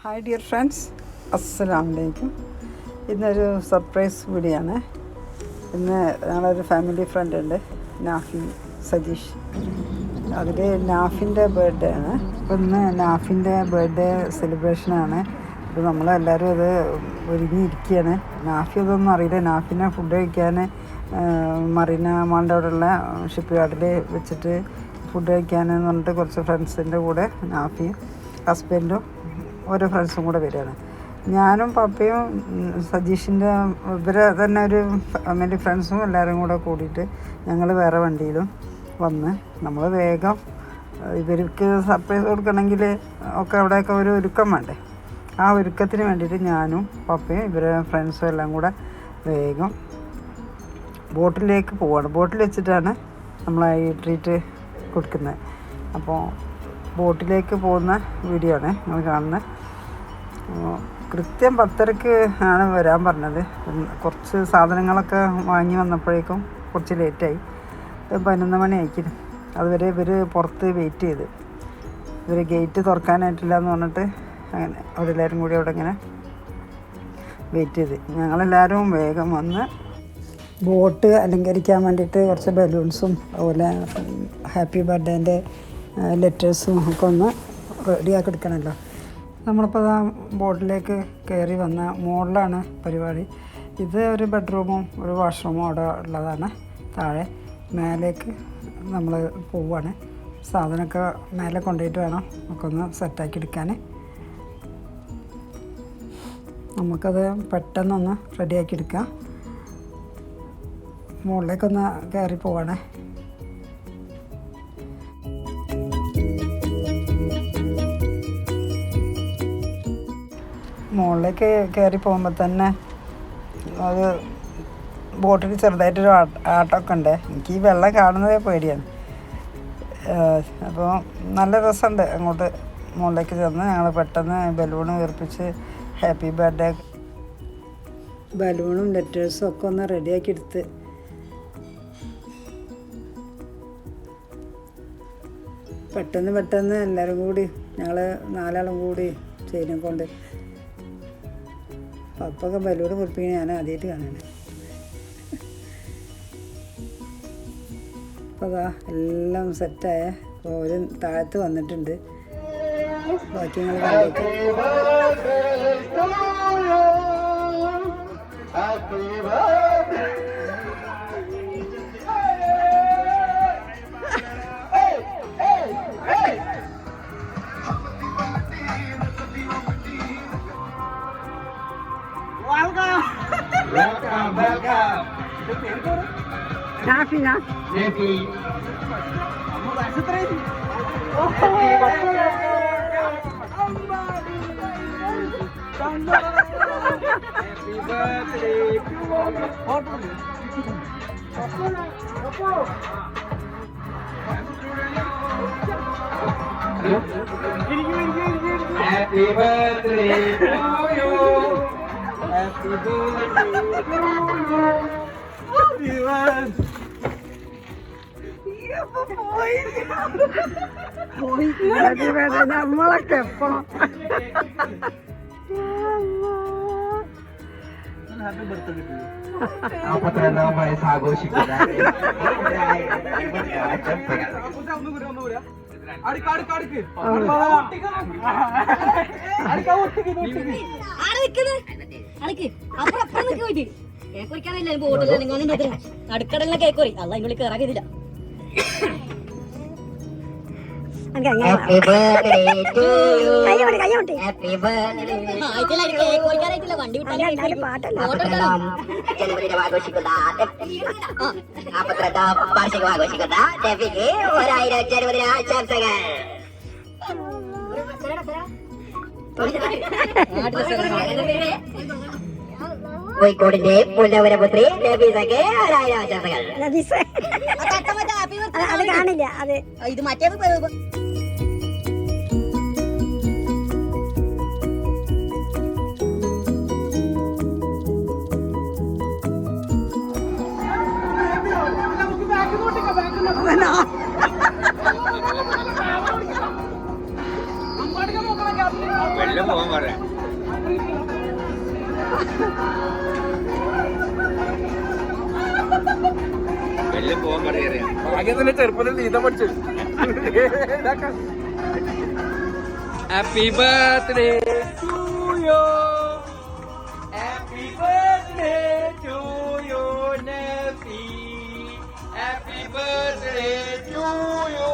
Hi dear friends, അസ്സലാമു അലൈക്കും. ഇന്നൊരു സർപ്രൈസ് വീഡിയോ ആണ്. ഇന്ന് ഞങ്ങളൊരു ഫാമിലി ഫ്രണ്ട് ഉണ്ട്, നാഫി സജീഷ്. അതിൽ നാഫിൻ്റെ ബർത്ത്ഡേ ആണ്. അപ്പോൾ ഇന്ന് നാഫിൻ്റെ ബർത്ത്ഡേ സെലിബ്രേഷനാണ്. അപ്പോൾ നമ്മളെല്ലാവരും അത് ഒരുങ്ങിയിരിക്കുകയാണ്. നാഫി അതൊന്നും അറിയില്ല. നാഫിനെ ഫുഡ് കഴിക്കാൻ മറീന മാളിൻ്റെ അവിടെയുള്ള ഷിപ്പ് യാർഡിൽ വെച്ചിട്ട് ഫുഡ് കഴിക്കാനെന്ന് പറഞ്ഞിട്ട് കുറച്ച് ഫ്രണ്ട്സിൻ്റെ കൂടെ നാഫിയും ഹസ്ബൻഡും ഓരോ ഫ്രണ്ട്സും കൂടെ വരികയാണ്. ഞാനും പപ്പയും സജീഷിൻ്റെ ഇവരെ തന്നെ ഒരു ഫാമിലി ഫ്രണ്ട്സും എല്ലാവരും കൂടെ കൂടിയിട്ട് ഞങ്ങൾ വേറെ വണ്ടിയിലും വന്ന് നമ്മൾ വേഗം ഇവർക്ക് സർപ്രൈസ് കൊടുക്കണമെങ്കിൽ ഒക്കെ അവിടെയൊക്കെ ഒരു ഒരുക്കം വേണ്ടേ. ആ ഒരുക്കത്തിന് വേണ്ടിയിട്ട് ഞാനും പപ്പയും ഇവരെ ഫ്രണ്ട്സും എല്ലാം കൂടെ വേഗം ബോട്ടിലേക്ക് പോവുകയാണ്. ബോട്ടിൽ വെച്ചിട്ടാണ് നമ്മൾ ഈ ട്രീറ്റ് കൊടുക്കുന്നത്. അപ്പോൾ ബോട്ടിലേക്ക് പോകുന്ന വീഡിയോ ആണ് നമ്മൾ കാണുന്നത്. കൃത്യം 10:30 ആണ് വരാൻ പറഞ്ഞത്. കുറച്ച് സാധനങ്ങളൊക്കെ വാങ്ങി വന്നപ്പോഴേക്കും കുറച്ച് ലേറ്റായി. 11 മണി ആയിരിക്കും. അതുവരെ ഇവർ പുറത്ത് വെയിറ്റ് ചെയ്ത്, ഇവർ ഗേറ്റ് തുറക്കാനായിട്ടില്ല എന്ന് പറഞ്ഞിട്ട് അങ്ങനെ അവരെല്ലാവരും കൂടി അവിടെ ഇങ്ങനെ വെയിറ്റ് ചെയ്ത് ഞങ്ങളെല്ലാവരും വേഗം വന്ന് ബോട്ട് അലങ്കരിക്കാൻ വേണ്ടിയിട്ട് കുറച്ച് ബലൂൺസും അതുപോലെ ഹാപ്പി ബർത്ത്ഡേൻ്റെ ലെറ്റേഴ്സും ഒക്കെ ഒന്ന് റെഡിയാക്കി എടുക്കണമല്ലോ. നമ്മളിപ്പോൾ ആ ബോട്ടിലേക്ക് കയറി വന്ന മുകളിലാണ് പരിപാടി. ഇത് ഒരു ബെഡ്റൂമും ഒരു വാഷ്റൂമും അവിടെ ഉള്ളതാണ്. താഴെ മേലേക്ക് നമ്മൾ പോവുകയാണ്. സാധനമൊക്കെ മേലെ കൊണ്ടുപോയിട്ട് വേണം ഒക്കെ ഒന്ന് സെറ്റാക്കി എടുക്കാൻ. നമുക്കത് പെട്ടെന്നൊന്ന് റെഡിയാക്കി എടുക്കാം. മുകളിലേക്കൊന്ന് കയറി പോവാണേ. മുകളിലേക്ക് കയറി പോകുമ്പോൾ തന്നെ അത് ബോട്ടിൽ ചെറുതായിട്ടൊരു ആട്ടമൊക്കെ ഉണ്ട്. എനിക്ക് ഈ വെള്ളം കാണുന്നതേ പേടിയാണ്. അപ്പോൾ നല്ല രസമുണ്ട്. അങ്ങോട്ട് മുകളിലേക്ക് ചെന്ന് ഞങ്ങൾ പെട്ടെന്ന് ബലൂൺ വീർപ്പിച്ച് ഹാപ്പി ബർത്ത്ഡേ ബലൂണും ലെറ്റേഴ്സും ഒക്കെ ഒന്ന് റെഡിയാക്കി എടുത്ത് പെട്ടെന്ന് എല്ലാവരും കൂടി ഞങ്ങൾ 4 ആളും കൂടി ചെയ്യുന്നത് കൊണ്ട് പപ്പൊക്കെ ബലൂൺ കുറിപ്പിക്കാൻ ഞാൻ ആദ്യമായിട്ട് കാണാണ്. അപ്പോൾ അതാ എല്ലാം സെറ്റായ ഒരു താഴത്ത് വന്നിട്ടുണ്ട്. ബാക്കി ഞങ്ങൾ കണ്ടിട്ട് Nafi. Happy birthday to you. Happy birthday. നമ്മളൊക്കെ എപ്പോ വയസ്സ് ആഘോഷിക്കുക. അടുക്കടലിനെ കേക്കോറി അല്ല അതിനുള്ളിൽ കയറാക്കിയതില്ല. വണ്ടി കോഴിക്കോടിന്റെ പുല്ലവരപുത്രി നബീസക്ക് 1000 ആശംസകൾ. അത് കാണില്ല. അത് ഇത് മറ്റേത് വെള്ളം പോകാൻ പറയാം. വലിയ പോകാൻ പറയാം. ആകെ തന്നെ ചെറുപ്പത്തിൽ നീന്താൻ പഠിച്ചു. Happy birthday to you, happy birthday to you Nafi, happy birthday to you.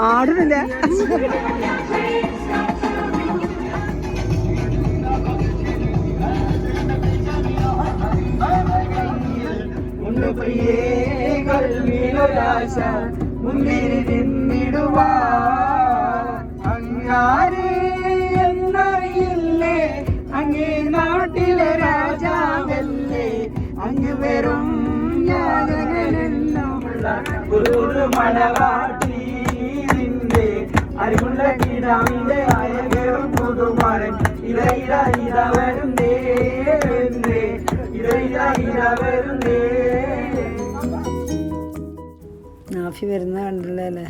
ആടുന്നില്ല. അങ്ങാരെ എന്നറിയില്ലേ, അങ്ങേ നാട്ടിലെ രാജാവല്ലേ, അങ്ങ് വെറും യാചകനെന്നുള്ള ഒരു മണവാട്ടി നിന്റെ അറിവുള്ള കിടാവിന്റെ അയകേറും പുതുമാരൻ ഇത ഇത ഇത വരുന്നേ, ഇത ഇത ഇത വരുന്നേ. നാഫി വരുന്ന കണ്ടില്ല അല്ലേ?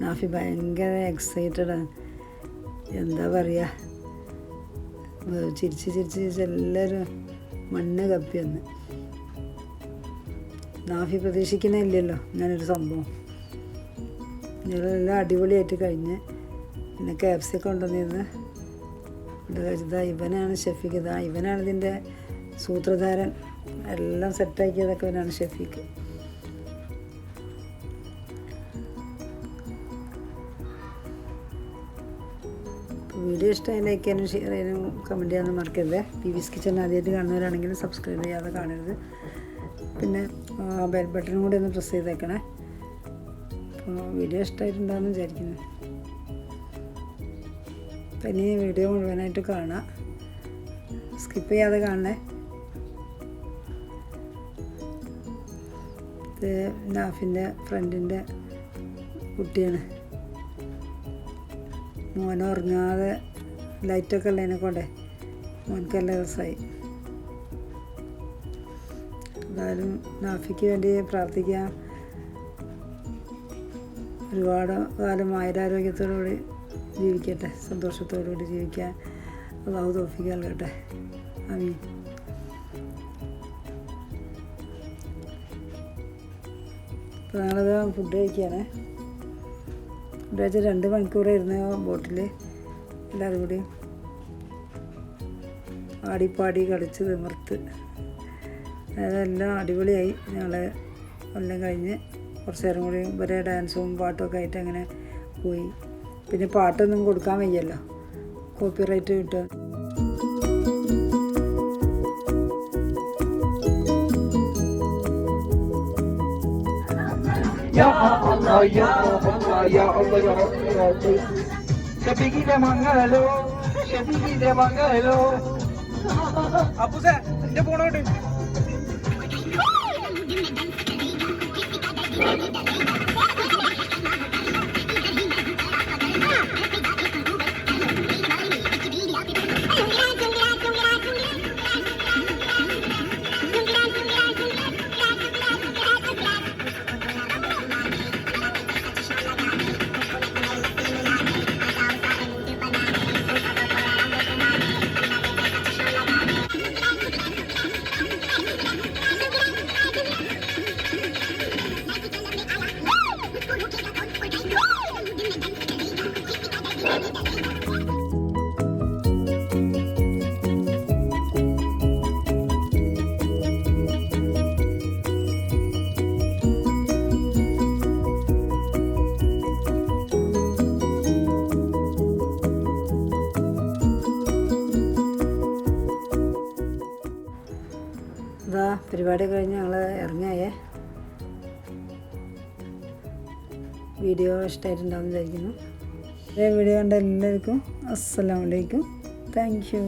നാഫി ഭയങ്കര എക്സൈറ്റഡാണ്. എന്താ പറയുക, ചിരിച്ച് ചിരിച്ച് ചിരിച്ച് എല്ലാവരും മണ്ണ് കപ്പി വന്ന്. നാഫി പ്രതീക്ഷിക്കുന്നില്ലല്ലോ ഇങ്ങനൊരു സംഭവം. ഇതെല്ലാം അടിപൊളിയായിട്ട് കഴിഞ്ഞ് പിന്നെ KFC കൊണ്ടുവന്നിരുന്ന് ഇത് കഴിച്ചതാ. ഇവനാണ് ഷെഫീക്ക്. ഇവനാണ് ഇതിൻ്റെ സൂത്രധാരൻ. എല്ലാം സെറ്റാക്കിയതൊക്കെ ഇവനാണ് ഷെഫീക്ക്. വീഡിയോ ഇഷ്ടമായി ലൈക്ക് ചെയ്യാനും ഷെയർ ചെയ്യാനും കമൻറ്റ് ചെയ്യാനും മറക്കരുത്. PV's കിച്ചൺ ആദ്യമായിട്ട് കാണുന്നവരാണെങ്കിൽ സബ്സ്ക്രൈബ് ചെയ്യാതെ കാണരുത്. പിന്നെ ബെൽ ബട്ടണും കൂടി ഒന്ന് പ്രസ് ചെയ്തേക്കണേ. അപ്പോൾ വീഡിയോ ഇഷ്ടമായിട്ടുണ്ടാകുമെന്ന് വിചാരിക്കുന്നു. അപ്പം ഇനി വീഡിയോ മുഴുവനായിട്ട് കാണാം, സ്കിപ്പ് ചെയ്യാതെ കാണണേ. ഇത് നാഫിൻ്റെ ഫ്രണ്ടിൻ്റെ കുട്ടിയാണ്. മോനെ ഉറങ്ങാതെ ലൈറ്റൊക്കെ ഉള്ളതിനെ കൊണ്ടേ മോനക്കെല്ലാം രസമായി. എന്തായാലും നാഫിക്ക് വേണ്ടി പ്രാർത്ഥിക്കാം. ഒരുപാട് കാലം ആയുരാരോഗ്യത്തോടുകൂടി ജീവിക്കട്ടെ, സന്തോഷത്തോടുകൂടി ജീവിക്കാൻ അല്ലാഹു തൗഫീഖ് നൽകട്ടെ. ആമീൻ. അപ്പോൾ ഞങ്ങളത് ഫുഡ് കഴിക്കുകയാണ്. ഫുഡ് കഴിച്ച് 2 മണിക്കൂറായിരുന്നു ബോട്ടിൽ. എല്ലാവരും കൂടി ആടിപ്പാടി കളിച്ച് തിമിർത്ത് അതെല്ലാം അടിപൊളിയായി. ഞങ്ങൾ എല്ലാം കഴിഞ്ഞ് കുറച്ച് നേരം കൂടി ഇവരെ ഡാൻസും പാട്ടുമൊക്കെ ആയിട്ട് അങ്ങനെ പോയി. പിന്നെ പാട്ടൊന്നും കൊടുക്കാൻ വയ്യല്ലോ, കോപ്പിറൈറ്റ് കിട്ടുക. Ya Allah, ya Allah, ya Allah, ya Allah. Şefiki de mangalo, şefiki de mangalo. അപ്പുസേ എന്റെ ഫോണോട്ട്. ഇതാ പരിപാടി കഴിഞ്ഞ് ഞങ്ങൾ ഇറങ്ങിയേ. വീഡിയോ ഇഷ്ടമായിട്ടുണ്ടാവും വിചാരിക്കുന്നു. വീഡിയോ കണ്ട എല്ലാവർക്കും അസ്സലാമു അലൈക്കും. Thank you.